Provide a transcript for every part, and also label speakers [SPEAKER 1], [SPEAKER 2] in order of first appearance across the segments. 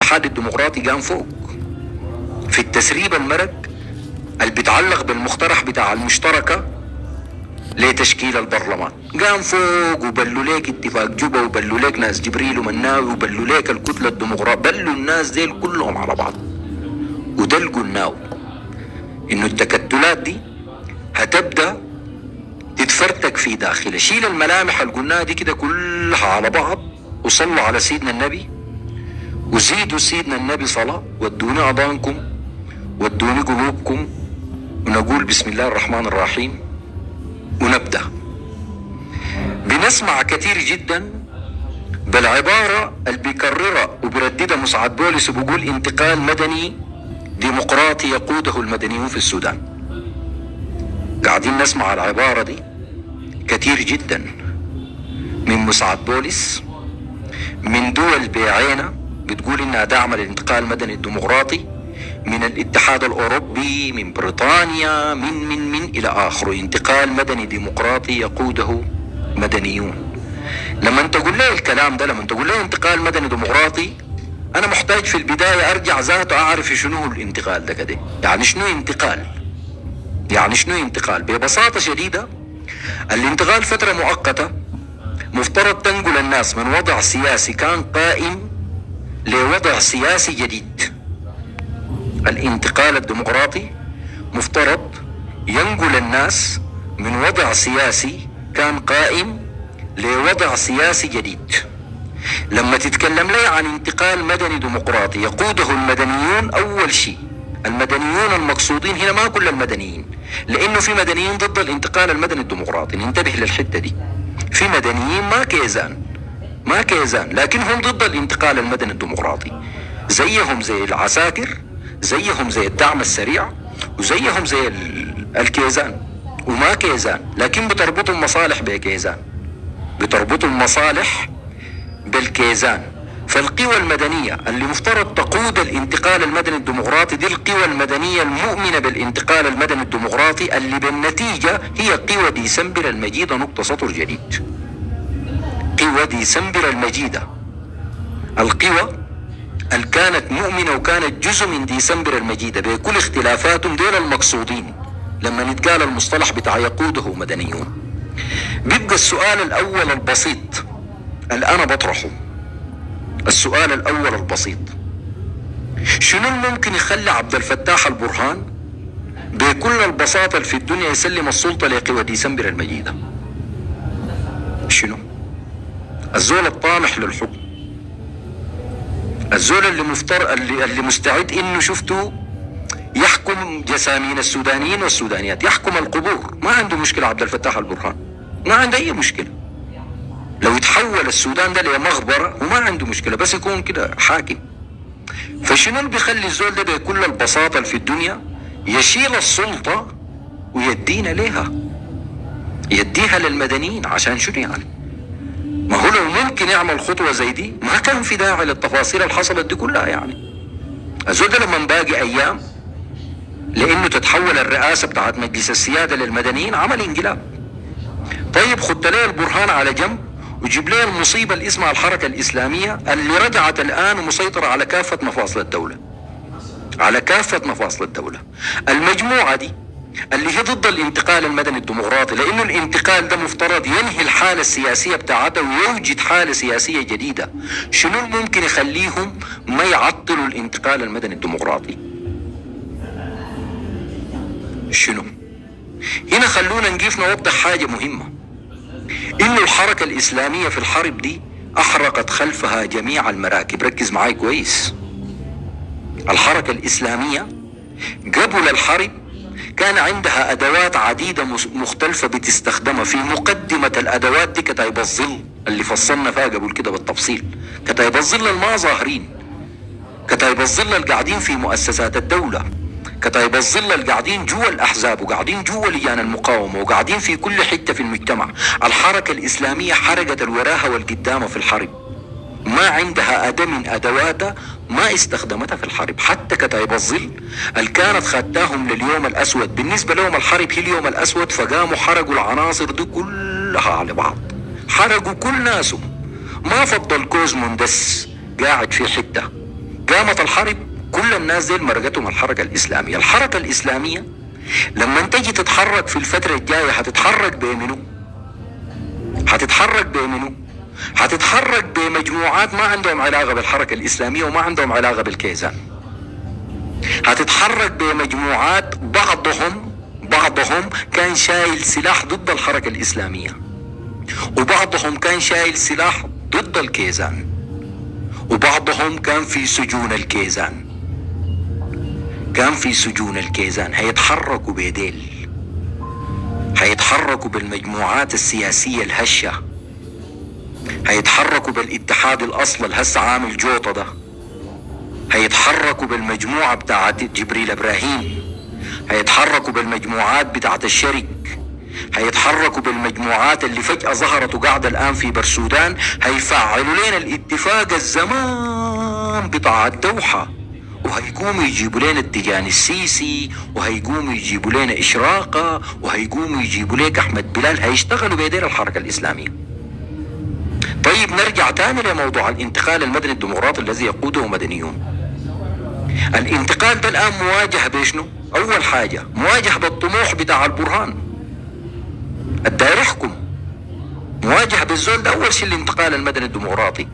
[SPEAKER 1] الاتحاد الديمقراطي قام فوق في التسريب المرق اللي بيتعلق بالمقترح بتاع المشتركة لتشكيل البرلمان. قام فوق وبلوا ليك اتفاق جوبا، وبلوا ليك ناس جبريل ومناوي، وبلوا ليك الكتلة الديمقراطية، بلوا الناس ديل كلهم على بعض. وده اللي قلناه انه التكتلات دي هتبدأ تتفرتك في داخله. شيل الملامح اللي قلناها دي كده كلها على بعض، وصلوا على سيدنا النبي، وزيدوا سيدنا النبي صلاة، ودوني أضانكم، ودوني قلوبكم، ونقول بسم الله الرحمن الرحيم ونبدأ. بنسمع كثير جدا بالعبارة اللي بيكررها وبيرددها مسعد بولس، وبيقول انتقال مدني ديمقراطي يقوده المدنيون في السودان. قاعدين نسمع العبارة دي كثير جدا من مسعد بولس، من دول بعينة بتقول انها دعم الانتقال المدني الديمقراطي، من الاتحاد الاوروبي، من بريطانيا، من الى اخره. انتقال مدني ديمقراطي يقوده مدنيون. لما انت تقول لي الكلام ده، لما انت تقول لي انتقال مدني ديمقراطي، انا محتاج في البداية ارجع ذاته اعرف شنو هو الانتقال ده كده. يعني شنو انتقال؟ يعني شنو انتقال؟ ببساطة شديدة الانتقال فترة مؤقتة مفترض تنقل الناس من وضع سياسي كان قائم لوضع سياسي جديد. الانتقال الديمقراطي مفترض ينقل الناس من وضع سياسي كان قائم لوضع سياسي جديد. لما تتكلم لي عن انتقال مدني ديمقراطي يقوده المدنيون، اول شيء المدنيون المقصودين هنا ما كل المدنيين، لانه في مدنيين ضد الانتقال المدني الديمقراطي، ننتبه للحتة دي. في مدنيين ما كيزان لكنهم ضد الانتقال المدني الديمقراطي، زيهم زي العساكر، زيهم زي الدعم السريع، وزيهم زي الكيزان وما كيزان، لكن بتربطوا مصالح بكيزان، بتربطوا المصالح بالكيزان. فالقوى المدنية اللي مفترض تقود الانتقال المدني الديمقراطي دي القوى المدنية المؤمنة بالانتقال المدني الديمقراطي، اللي بالنتيجة هي قوى ديسمبر المجيدة نقطة سطر جديد. قوى ديسمبر المجيدة، القوى اللي كانت مؤمنة وكانت جزء من ديسمبر المجيدة بكل اختلافاتهم، دول المقصودين لما نتقال المصطلح بتاع يقوده مدنيون. بيبقى السؤال الأول البسيط اللي أنا بطرحه، السؤال الأول البسيط، شنو ممكن يخلي عبد الفتاح البرهان بكل البساطة اللي في الدنيا يسلم السلطة لقوى ديسمبر المجيدة؟ شنو؟ الزول الطامح للحكم، الزول اللي مستعد انه شفتوا يحكم جسامين السودانيين والسودانيات، يحكم القبور، ما عنده مشكلة عبد الفتاح البرهان، ما عنده اي مشكلة. لو يتحول السودان ده لمغبرة وما عنده مشكلة، بس يكون كده حاكم. فشنو اللي بيخلي الزول ده بكل البساطة اللي في الدنيا يشيل السلطة ويدينا ليها، يديها للمدنيين؟ عشان شنو يعني؟ ما هو لو ممكن يعمل خطوة زي دي ما كان في داعي للتفاصيل اللي حصلت دي كلها. يعني الزول ده لما باقي ايام لانه تتحول الرئاسة بتاعت مجلس السيادة للمدنيين عمل انقلاب. طيب خدت ليه البرهان على جنب وجيب ليه المصيبة اللي اسمها الحركة الإسلامية اللي رجعت الآن ومسيطرة على كافة مفاصل الدولة، على كافة مفاصل الدولة. المجموعة دي اللي هي ضد الانتقال المدني الديمقراطي، لانه الانتقال ده مفترض ينهي الحالة السياسية بتاعتها ويوجد حالة سياسية جديدة. شنو ممكن يخليهم ما يعطلوا الانتقال المدني الديمقراطي؟ شنو؟ هنا خلونا نقيف نوضح حاجة مهمة، انه الحركة الاسلامية في الحرب دي احرقت خلفها جميع المراكب. ركز معاي كويس، الحركة الاسلامية قبل الحرب كان عندها ادوات عديدة مختلفة بتستخدمها. في مقدمة الادوات دي كتايب الظل اللي فصلنا فيها قبل كده بالتفصيل، كتايب الظل الما ظاهرين، كتايب الظل اللي قاعدين في مؤسسات الدولة، كتايب الظل اللي قاعدين جوا الاحزاب وقاعدين جوا لجان المقاومة وقاعدين في كل حتة في المجتمع. الحركة الاسلامية حرقت الوراها والقدامة في الحرب، ما عندها أداة من أدواتها ما استخدمتها في الحرب. حتى كتايب الظل اللي كانت خدتاهم لليوم الأسود، بالنسبة لهم الحرب هي اليوم الأسود، فقاموا حرقوا العناصر دي كلها على بعض، حرقوا كل ناسهم، ما فضل كوز مندس قاعد في حتة، قامت الحرب، كل الناس دي مرقتهم الحركة الإسلامية. الحركة الإسلامية لما تجي تتحرك في الفترة الجاية هتتحرك بمنو؟ هتتحرك بمجموعات ما عندهم علاقة بالحركة الإسلامية وما عندهم علاقة بالكيزان. هتتحرك بمجموعات بعضهم كان شايل سلاح ضد الحركة الإسلامية، وبعضهم كان شايل سلاح ضد الكيزان، وبعضهم كان في سجون الكيزان. هيتحركوا بيديل، هيتحركوا بالمجموعات السياسية الهشة، هيتحركوا بالاتحاد الأصل الهسه عامل جوطة ده، هيتحركوا بالمجموعة بتاعت جبريل إبراهيم، هيتحركوا بالمجموعات بتاعت الشرك، هيتحركوا بالمجموعات اللي فجأة ظهرت وقاعدة الآن في برسودان. هيفعلوا لنا الاتفاق الزمان بتاع الدوحة، وهيقوموا يجيبوا لنا التجاني السيسي، وهيقوموا يجيبوا لنا إشراقة، وهيقوموا يجيبوا لك أحمد بلال. هيشتغلوا بيدين الحركة الإسلامية. طيب نرجع تاني لموضوع الانتقال المدني الديمقراطي الذي يقوده مدنيون. الانتقال ده الآن مواجه بشنو؟ أول حاجة مواجه بالطموح بتاع البرهان الداير يحكم، مواجه بالزول ده. أول شيء الانتقال المدني الديمقراطي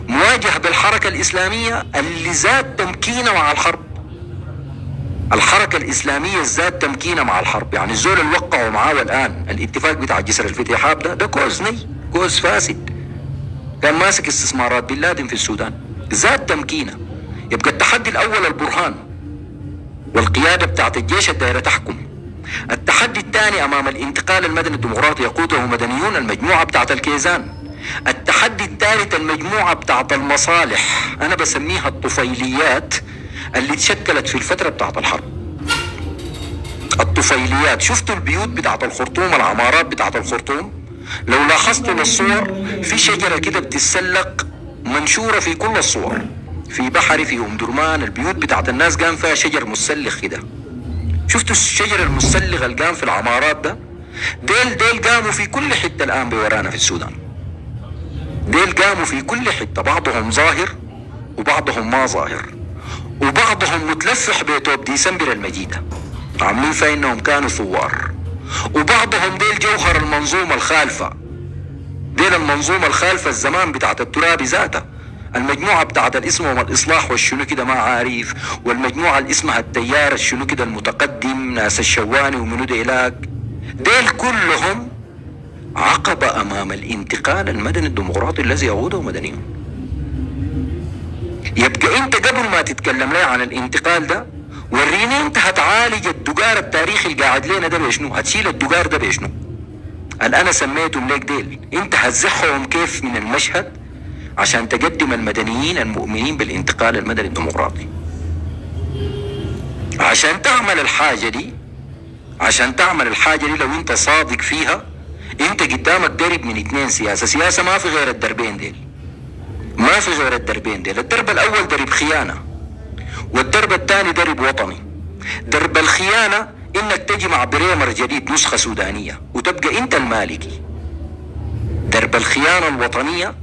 [SPEAKER 1] مواجه بالحركة الإسلامية اللي زاد تمكينه مع الحرب. الحركة الإسلامية زاد تمكينه مع الحرب، يعني الزول اللي وقعوا معاه الآن الاتفاق بتاع جسر الفتيحاب ده كوز ني، كوز فاسد، كان ماسك استثمارات بن لادن في السودان، زاد تمكينه. يبقى التحدي الأول البرهان والقيادة بتاعت الجيش الدائرة تحكم. التحدي الثاني أمام الانتقال المدني الديمقراطي يقوده مدنيون المجموعة بتاعت الكيزان. التحدي الثالث المجموعة بتاعت المصالح، أنا بسميها الطفيليات، اللي تشكلت في الفترة بتاعت الحرب. الطفيليات، شفتوا البيوت بتاعت الخرطوم، العمارات بتاعت الخرطوم؟ لو لاحظتوا للصور في شجرة كده بتتسلق منشورة في كل الصور، في بحري، في أم درمان، البيوت بتاعت الناس قام فيها شجر مسلخ كده. شفتوا الشجر المسلخ اللي قام في العمارات ده؟ ديل قاموا في كل حتة الآن بورانا في السودان. ديل قاموا في كل حتة، بعضهم ظاهر وبعضهم ما ظاهر، وبعضهم متلفح بتوب ديسمبر المجيدة عاملين فيها انهم كانوا ثوار، وبعضهم ديل جوهر المنظومة الخالفة، ديل المنظومة الخالفة الزمان بتاعت الترابي ذاتها. المجموعة بتاعت الاسم والإصلاح والشنو كده ما عارف، والمجموعة اللي اسمها التيار الشنو كده المتقدم، ناس الشواني ومنو ديلاك، ديل كلهم عقبة أمام الانتقال المدني الديمقراطي الذي يقوده مدنيون. يبقى انت قبل ما تتكلم لي عن الانتقال ده وريني انت هتعالج الدقار التاريخي اللي قاعد لنا ده بشنو، هتشيل الدقار ده بشنو اللي انا سميتهم ليك ديل، انت هتزحهم كيف من المشهد عشان تقدم المدنيين المؤمنين بالانتقال المدني الديمقراطي. عشان تعمل الحاجة دي لو انت صادق فيها، انت قدامك درب من اتنين سياسة ما في غير الدربين ديل، الدرب الاول درب خيانة، والدرب الثاني درب وطني. درب الخيانة انك تجمع بريمر جديد نسخة سودانية وتبقى انت المالكي. درب الخيانة الوطنية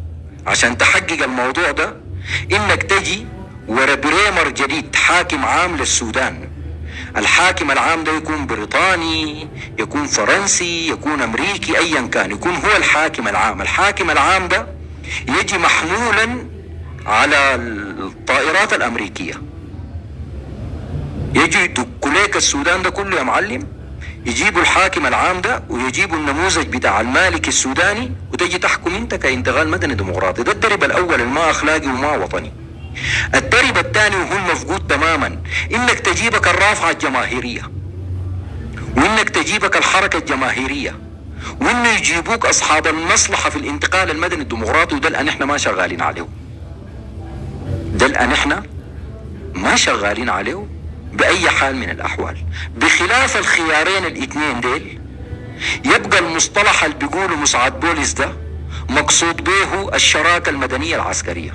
[SPEAKER 1] عشان تحقق الموضوع ده انك تجي ورا بريمر جديد حاكم عام للسودان. الحاكم العام ده يكون بريطاني، يكون فرنسي، يكون امريكي، ايا كان، يكون هو الحاكم العام. الحاكم العام ده يجي محمولا على الطائرات الامريكية، يجي يدقوا ليك السودان ده كله يا معلم، يجيبوا الحاكم العام ده ويجيبوا النموذج بتاع المالك السوداني وتجي تحكم انت كانتقال مدني ديمقراطي. ده الدرب الاول الما اخلاقي وما وطني. الدرب الثاني وهو المفقود تماما انك تجيبك الرافعة الجماهيرية، وانك تجيبك الحركة الجماهيرية، وانه يجيبوك اصحاب المصلحة في الانتقال المدني الديمقراطي. وده الان احنا ما شغالين عليه، بأي حال من الأحوال. بخلاف الخيارين الاثنين ديل، يبقى المصطلح اللي بيقوله مسعد بوليس ده مقصود به الشراكة المدنية العسكرية.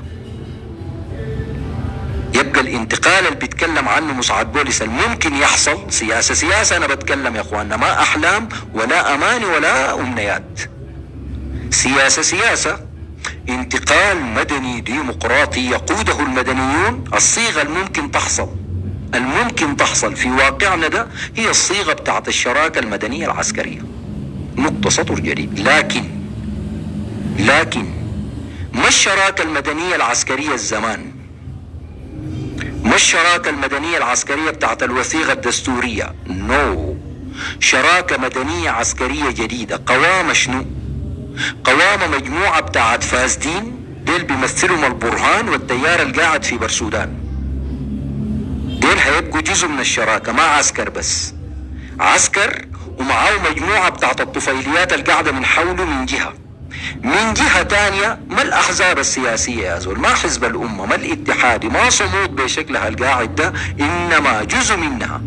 [SPEAKER 1] يبقى الانتقال اللي بيتكلم عنه مسعد بوليس الممكن يحصل سياسة. أنا بتكلم يا أخواننا ما أحلام ولا أماني ولا أمنيات، سياسة انتقال مدني ديمقراطي يقوده المدنيون، الصيغة الممكن تحصل في واقعنا ده هي الصيغة بتاعت الشراكة المدنية العسكرية. نقطة سطر جديد. لكن ما الشراكة المدنية العسكرية الزمان، ما الشراكة المدنية العسكرية بتاعت الوثيقة الدستورية. شراكة مدنية عسكرية جديدة. قوام شنو؟ قوام مجموعة بتاعت فاسدين ديل بيمثلهم البرهان والتيار القاعد في برسودان. ديل هيبقوا جزء من الشراكة، ما عسكر بس، عسكر ومعاه مجموعة بتاعت الطفيليات القاعدة من حوله من جهة تانية. ما الأحزاب السياسية يا زول، ما حزب الأمة، ما الاتحادي، ما صمود بشكلها القاعد ده، إنما جزء منها.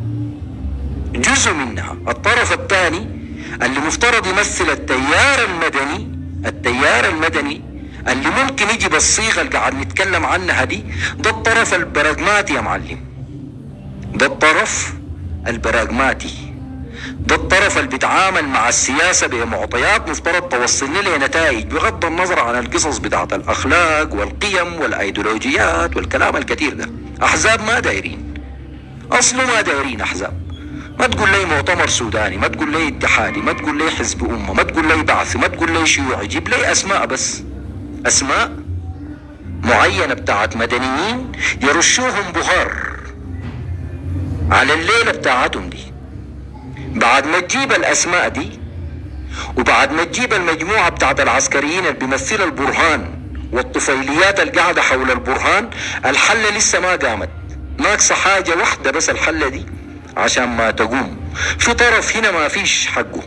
[SPEAKER 1] الطرف الثاني اللي مفترض يمثل التيار المدني اللي ممكن يجي بالصيغة اللي قاعد نتكلم عنها دي، ده الطرف البراغماتي يا معلم، ده الطرف البراغماتي، ده الطرف اللي بيتعامل مع السياسة بمعطيات مفترض توصلنا لنتائج بغض النظر عن القصص بتاعت الأخلاق والقيم والأيديولوجيات والكلام الكثير ده. أحزاب ما دايرين، أصله ما دايرين أحزاب. ما تقول لي مؤتمر سوداني، ما تقول لي اتحادي، ما تقول لي حزب أمة، ما تقول لي بعث، ما تقول لي شيوعي، جيب لي أسماء بس، أسماء معينة بتاعت مدنيين يرشوهم بخار على الليلة بتاعتهم دي. بعد ما تجيب الأسماء دي وبعد ما تجيب المجموعة بتاعت العسكريين اللي بيمثل البرهان والطفيليات اللي قاعدة حول البرهان، الحلة لسه ما قامت، ناقصة حاجة واحدة بس الحلة دي عشان ما تقوم. في طرف هنا ما فيش حقه،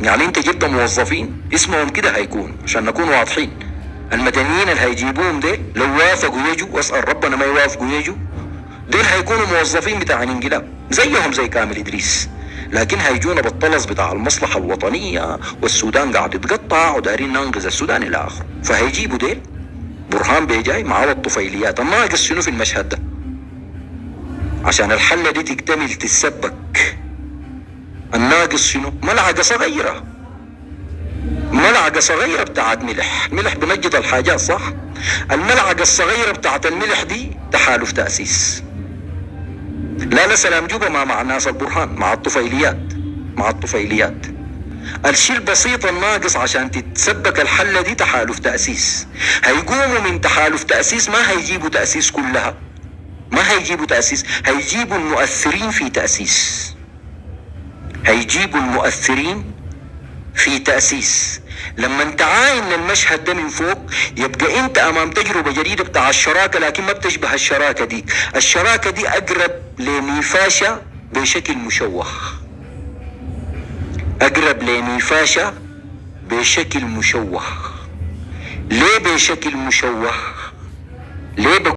[SPEAKER 1] يعني انت جبت موظفين اسمهم كده هيكون، عشان نكون واضحين، المدنيين اللي هيجيبوهم ديل لو وافقوا يجوا، واسأل ربنا ما يوافقوا يجوا، ديل هيكونوا موظفين بتاع الانقلاب زيهم زي كامل إدريس، لكن هيجونا بالطلس بتاع المصلحة الوطنية والسودان قاعد يتقطع ودارين ننقذ السودان إلى آخره. فهيجيبوا ديل برهان بيجاي معاه الطفيليات. الناقص شنو في المشهد ده عشان الحلة دي تكتمل تتسبك؟ الناقص شنو؟ ملعقة صغيرة بتاعت ملح بمجد الحاجات صح؟ الملعقة الصغيرة بتاعت الملح دي تحالف تأسيس. لا سلام جوبا مع الناس البرهان، مع الطفيليات. الشيء البسيط الناقص عشان تتسبك الحلة دي تحالف تأسيس. هيقوموا من تحالف تأسيس، ما هيجيبوا تأسيس كلها، ما هيجيبوا تأسيس، هيجيبوا المؤثرين في تأسيس. لما انت عاين المشهد ده من فوق يبقى انت امام تجربة جديدة بتاع الشراكة، لكن ما بتشبه الشراكة دي. الشراكة دي اقرب لميفاشا بشكل مشوه، ليه بشكل مشوه؟ ليه